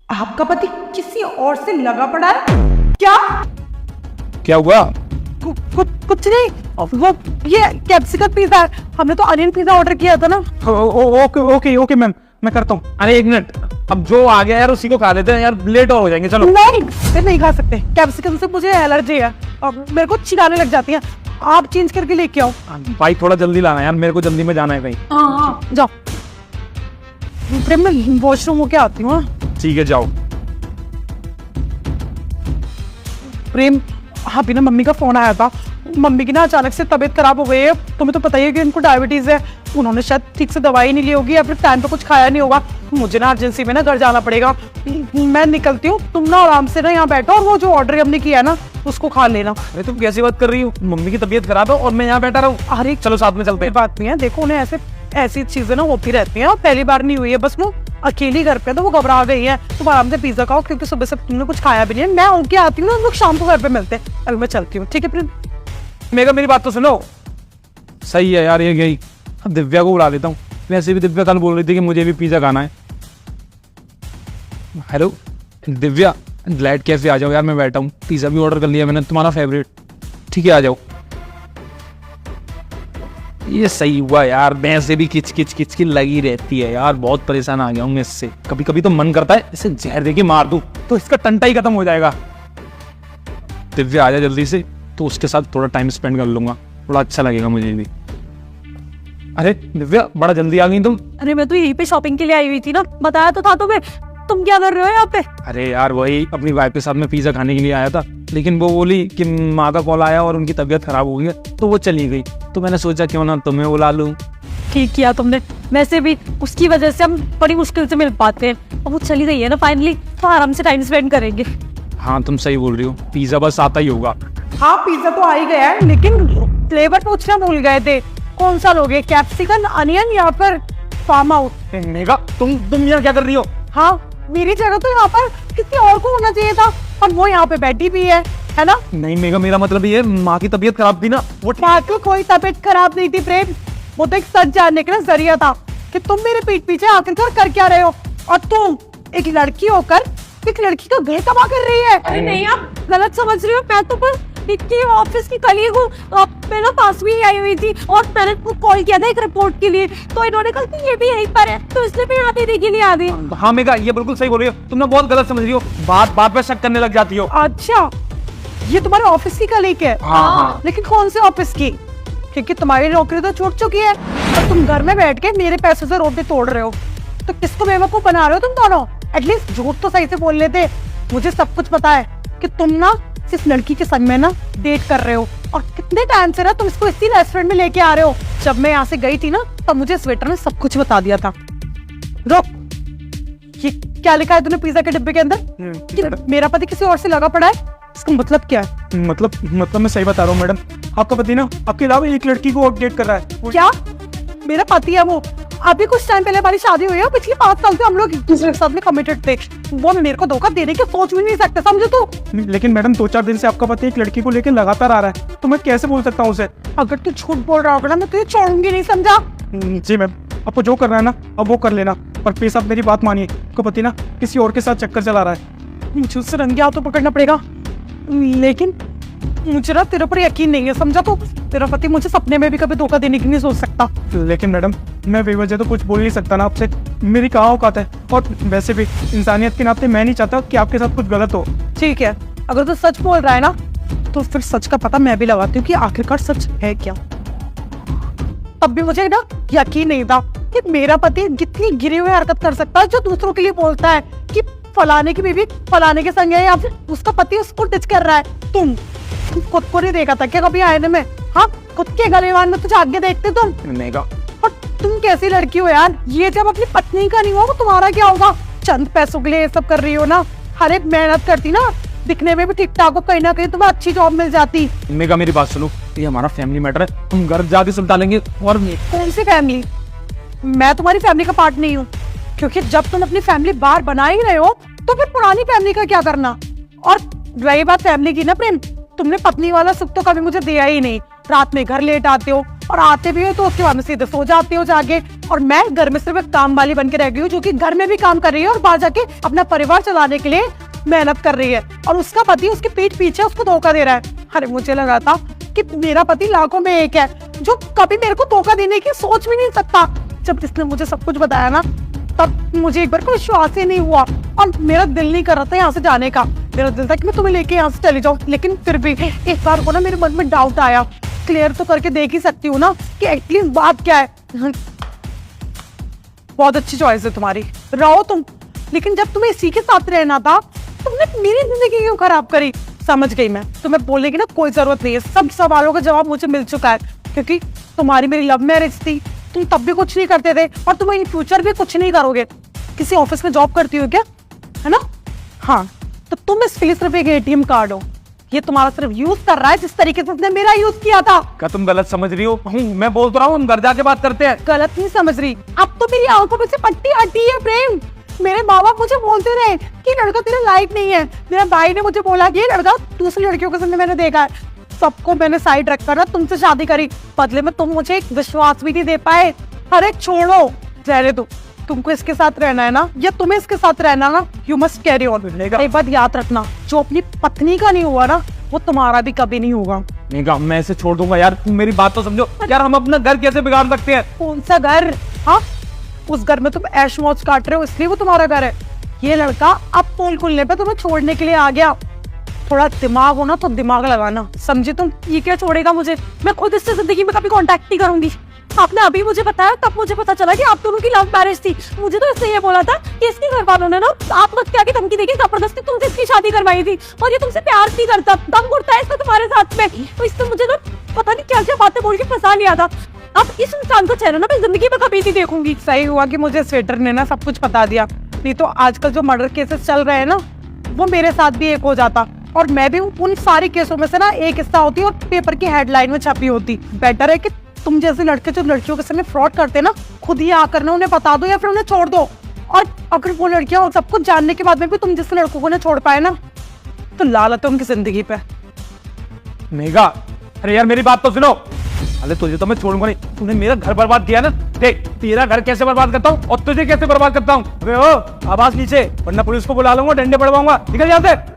आपका पति किसी और से लगा पड़ा है क्या? क्या हुआ? कुछ नहीं, वो ये कैप्सिकम पिज्जा है, हमने तो अनियन पिज्जा ऑर्डर किया था ना। ओके मैम, मैं करता हूँ। अरे एक मिनट, अब जो आ गया यार उसी को खा लेते हैं यार, लेट हो जाएंगे। चलो। नहीं, फिर नहीं खा सकते, कैप्सिकम से मुझे एलर्जी है और मेरे को चिढ़ाने लग जाती है। आप चेंज करके लेके आओ। भाई थोड़ा जल्दी लाना यार, मेरे को जल्दी में जाना है कहीं। हाँ जाओ, प्रेम मैं वॉशरूम होके आती हूँ। ठीक है जाओ। प्रेम अभी ना मम्मी का फोन आया था, मम्मी की ना अचानक से तबीयत खराब हो गई है। तुम्हें तो पता ही है कि उनको डायबिटीज है, उन्होंने शायद ठीक से दवाई नहीं ली होगी या फिर टाइम पे कुछ खाया नहीं होगा। मुझे ना अर्जेंसी में ना घर जाना पड़ेगा, मैं निकलती हूँ। तुम ना आराम से ना यहाँ बैठो और वो जो ऑर्डर हमने किया ना उसको खा लेना। अरे तुम कैसी बात कर रही हो? मम्मी की तबीयत खराब है और मैं यहाँ बैठा रहूँ? अरे चलो साथ में चलते हैं। बात नहीं है, देखो उन्हें ऐसी चीजें ना होती रहती हैं और पहली बार नहीं हुई है, बस वो अकेली घर पे तो वो घबरा गई है। तुम आराम से पिज्जा खाओ क्योंकि सुबह से तुमने कुछ खाया भी नहीं है। मैं उनके आती हूँ ना, हम लोग शाम को घर पे मिलते हैं। अभी मैं चलती हूँ, ठीक है? फिर मेरी बात तो सुनो। सही है यार, ये गई। अब दिव्या को बुला लेता हूँ। वैसे भी दिव्या कल बोल रही थी कि मुझे भी पिज्जा खाना है। हेलो दिव्या, ग्लैड कैफे आ जाओ यार, मैं बैठा हूँ। पिज्जा भी ऑर्डर कर लिया मैंने, तुम्हारा फेवरेट। ठीक है आ जाओ। ये सही हुआ यार, वैसे भी किच किच लगी रहती है यार, बहुत परेशान आ गया हूँ इससे। कभी कभी तो मन करता है इसे जहर दे के मार दूं तो इसका टंटा ही खत्म हो जाएगा। दिव्या आ जा जल्दी से, तो उसके साथ थोड़ा टाइम स्पेंड कर लूंगा, थोड़ा अच्छा लगेगा मुझे भी। अरे दिव्या बड़ा जल्दी आ गई तुम। अरे मैं तो यहीं पे शॉपिंग के लिए आई हुई थी ना, बताया तो था तुम्हें। तुम क्या कर रहे हो यहाँ पे? अरे यार वही अपनी वाइफ के साथ में पिज्जा खाने के लिए आया था, लेकिन वो बोली कि माँ का कॉल आया और उनकी तबीयत खराब हो गई तो वो चली गई। तो मैंने सोचा क्यों ना तुम्हें बुला लूं। ठीक किया तुमने, वैसे भी उसकी वजह से हम बड़ी मुश्किल से मिल पाते हैं। अब वो चली गई है ना फाइनली, तो आराम से टाइम स्पेंड करेंगे। हाँ तुम सही बोल रही हो, पिज्जा बस आता ही होगा। हाँ पिज्जा तो आ ही गया है, लेकिन फ्लेवर पूछना भूल गए थे। कौन सा लोगे, कैप्सिकम, अनियन या फिर फार्म हाउस? मेघा तुम यहाँ क्या कर रही हो? हाँ मेरी जगह तो यहाँ पर किसी और को होना चाहिए था, और वो यहाँ पे बैठी भी है ना? नहीं मेघा, मेरा मतलब ये माँ की तबीयत खराब थी ना। वो माँ की कोई तबीयत खराब नहीं थी प्रेम, वो तो एक सच जानने का जरिया था कि तुम मेरे पीठ पीछे आखिरकार कर क्या रहे हो। और तुम एक लड़की होकर एक लड़की का घर तबाह कर रही है। अरे नहीं आप गलत समझ रही हो, मैं तो बस इसके ऑफिस की कलीग हूँ। मैं ना पास भी आई हुई थी और मैंने कॉल किया था एक रिपोर्ट के लिए, तो इन्होंने कहा कि ये भी यहीं पर है, तो इसलिए मैं यहाँ देने के लिए आ गई। हाँ मेघा ये बिल्कुल सही बोल रही हो, तुम ना बहुत गलत समझ रही हो, बात पे शक करने लग जाती हो। अच्छा ये तुम्हारे ऑफिस की कलीग है? हाँ। लेकिन कौन से ऑफिस की? क्योंकि तुम्हारी नौकरी तो छूट चुकी है और तुम घर में बैठ के मेरे पैसे से रोटी तोड़ रहे हो। तो किसको बेवकूफ बना रहे हो तुम दोनों? एटलीस्ट झूठ तो सही से बोल लेते। मुझे सब कुछ पता है कि तुम ना इस लड़की के संग में ना डेट कर रहे हो, और कितने टाइम से ना तुम इसको इसी रेस्टोरेंट में लेके आ रहे हो। जब मैं यहाँ से गई थी ना तब मुझे इस वेटर ने सब कुछ बता दिया था। रुक, ये क्या लिखा है तूने पिज्जा के डिब्बे के अंदर कि मेरा पति किसी और से लगा पड़ा है? इसका मतलब क्या है? मतलब मैं सही बता रहा हूँ मैडम, आपका पति ना आपके अलावा एक लड़की को अपडेट कर रहा है। क्या? मेरा पति है वो? अभी कुछ टाइम पहले हमारी शादी हुई है, पिछले 5 साल से हम लोग एक दूसरे के साथ में कमिटेड थे। वो मेरे को धोखा देने की सोच भी नहीं सकते, समझे तू? लेकिन मैडम 2-4 दिन से आपका पति एक लड़की को लेकर लगातार आ रहा है, तो मैं कैसे बोल सकता हूँ उसे? अगर तू झूठ बोल रहा होगा ना मैं तुझे छोड़ूंगी नहीं, समझा? जी मैम, आपको जो करना है ना अब वो कर लेना, पर प्लीज आप मेरी बात मानिए, आपका पति ना किसी और के साथ चक्कर चला रहा है। मुझे उससे रंगे हाथों पकड़ना पड़ेगा, लेकिन मुझे ना तेरे पर यकीन नहीं है, समझा? तो तेरा पति मुझे सपने में भी कभी धोखा देने की नहीं सोच सकता। लेकिन मैडम मैं बेवजह तो कुछ बोल नहीं सकता ना आपसे, मेरी कहाँ औकात है, और वैसे भी इंसानियत के नाते मैं नहीं चाहता कि आपके साथ कुछ गलत हो। ठीक है, अगर तू सच बोल रहा है ना तो फिर सच का पता मैं भी लगाती हूँ कि आखिरकार सच है क्या। तब भी मुझे ना यकीन नहीं था कि मेरा पति जितनी गिरी हुई हरकत कर सकता है, जो दूसरों के लिए बोलता है कि फलाने की बीवी फलाने के संग है, या फिर उसका पति उसको डिच कर रहा है। तुम खुद को नहीं देखा था क्या कभी आईने में? हाँ, खुद के गलेवान में तुझे आगे देखते तुम? मेघा, और तुम कैसी लड़की हो यार, ये जब अपनी पत्नी का नहीं हुआ वो तुम्हारा क्या होगा? चंद पैसों के लिए ये सब कर रही हो ना। हर एक मेहनत करती ना, दिखने में भी ठीक ठाक हो, कहीं ना कहीं तुम्हें अच्छी जॉब मिल जाती। मेघा मेरी बात सुनो, ये हमारा फैमिली मैटर है, हम घर जाके सुलझा लेंगे। और कौन सी फैमिली? मैं तुम्हारी फैमिली का पार्ट नहीं हूँ, क्योंकि जब तुम अपनी फैमिली बाहर बना ही रहे हो तो फिर पुरानी फैमिली का क्या करना? और रही बात फैमिली की ना प्रेम, तुमने पत्नी वाला सुख तो कभी मुझे दिया ही नहीं। रात में घर लेट आते हो, और आते भी हो तो उसके बाद में सीधे सो जाते हो जाके। और मैं घर में सिर्फ एक काम वाली बन के रह गई हूँ, जो कि घर में भी काम कर रही है और बाहर जाके अपना परिवार चलाने के लिए मेहनत कर रही है, और उसका पति उसके पीठ पीछे उसको धोखा दे रहा है। अरे मुझे लगा था कि मेरा पति लाखों में एक है जो कभी मेरे को धोखा देने की सोच भी नहीं सकता। जब इसने मुझे सब कुछ बताया ना, तब मुझे एक बार को विश्वास ही नहीं हुआ और मेरा दिल नहीं कर रहा था यहाँ से जाने का। मेरा दिल था कि मैं तुम्हें लेके यहाँ से चली जाऊँ, लेकिन फिर भी एक बार को ना मेरे मन में डाउट आया। क्लियर तो करके देख ही सकती हूँ ना कि एटलीस्ट बात क्या है। बहुत अच्छी चॉइस है तुम्हारी, रहो तुम, लेकिन जब तुम्हें इसी के साथ रहना था तुमने मेरी जिंदगी क्यों खराब करी? समझ गई मैं, तुम्हें बोलने की ना कोई जरूरत नहीं है। सब सवालों का जवाब मुझे मिल चुका है, क्योंकि तुम्हारी मेरी लव मैरिज थी। तुम तब भी कुछ नहीं करते थे और तुम इन फ्यूचर भी कुछ नहीं करोगे। किसी ऑफिस में जॉब करती हो क्या, है ना? हाँ, तो तुम इसके लिए सिर्फ एक एटीएम कार्ड हो। ये तुम्हारा सिर्फ यूज कर रहा है जिस तरीके से उसने मेरा यूज किया था। क्या तुम गलत समझ रही हो? मैं बोल तो रहा हूँ, हम घर जाके बात करते हैं। गलत नहीं समझ रही, अब तो मेरी आंखों में से पट्टी हटी है प्रेम। मेरे माँ बाप मुझे बोलते रहे कि लड़का तेरा लायक नहीं है। मेरे भाई ने मुझे बोला कि ये लड़का दूसरी लड़कियों के सामने मैंने देखा है। सबको मैंने साइड रखकर ना तुमसे शादी करी, बदले में तुम मुझे एक विश्वास भी नहीं दे पाए। अरे छोड़ो, रहने दो। तुमको इसके साथ रहना है ना, या तुम्हें इसके साथ रहना ना, यू मस्ट कैरी ऑन। एक बात याद रखना, जो अपनी पत्नी का नहीं हुआ ना, वो तुम्हारा भी कभी नहीं होगा। नहीं, मैं इसे छोड़ दूंगा यार, तुम मेरी बात तो समझो यार। हम अपना घर कैसे बिगाड़ सकते हैं? कौन सा घर? हाँ, उस घर में तुम ऐश मौज काट रहे हो, इसलिए वो तुम्हारा घर है। ये लड़का अब पोल खुलने पे तुम्हें छोड़ने के लिए आ गया। थोड़ा दिमाग हो ना तो दिमाग लगाना, समझे तुम? ये क्या छोड़ेगा मुझे? मैं खुद इससे जिंदगी में कभी कांटेक्ट नहीं करूंगी। आपने अभी मुझे बताया, तब मुझे पता चला कि आप दोनों की लव मैरिज थी। मुझे तो इसने ये बोला था कि इसके घर वालों ने ना आप वक्त के आगे धमकी देके जबरदस्ती तुमसे इसकी शादी करवाई थी, और ये तुमसे प्यार नहीं करता, दम घुटता है इसका तुम्हारे साथ में। तो इसने मुझे ना पता नहीं क्या क्या बातें बोल के फंसा लिया था। अब इस इंसान को चेहरा ना मैं जिंदगी में कभी नहीं देखूंगी। सही हुआ कि मुझे स्वेटर ने ना सब कुछ बता दिया, नहीं तो आजकल जो मर्डर केसेस चल रहे हैं ना, वो मेरे साथ भी एक हो जाता, और मैं भी उन सारे केसों में से ना एक हिस्सा होती और पेपर की हेडलाइन में छपी होती। बेटर है कि तुम जैसे लड़के जो लड़कियों के सामने फ्रॉड करते ना, खुद ही आकर ना उन्हें बता दो या फिर उन्हें छोड़ दो। और अगर वो लड़कियां सब कुछ जानने के बाद में भी तुम जैसे लड़कों को ना छोड़ पाए ना, तो लालत है उनकी जिंदगी पे। मेघा, अरे यार मेरी बात तो सुनो। अरे तुझे तो मैं छोड़ूंगा नहीं, तूने मेरा घर बर्बाद किया ना। देख तेरा घर कैसे बर्बाद करता हूँ और तुझे कैसे बर्बाद करता हूँ। अबे ओ, आवाज नीचे, वरना पुलिस को बुला लूंगा, डंडे पड़वाऊंगा। निकल यहाँ से।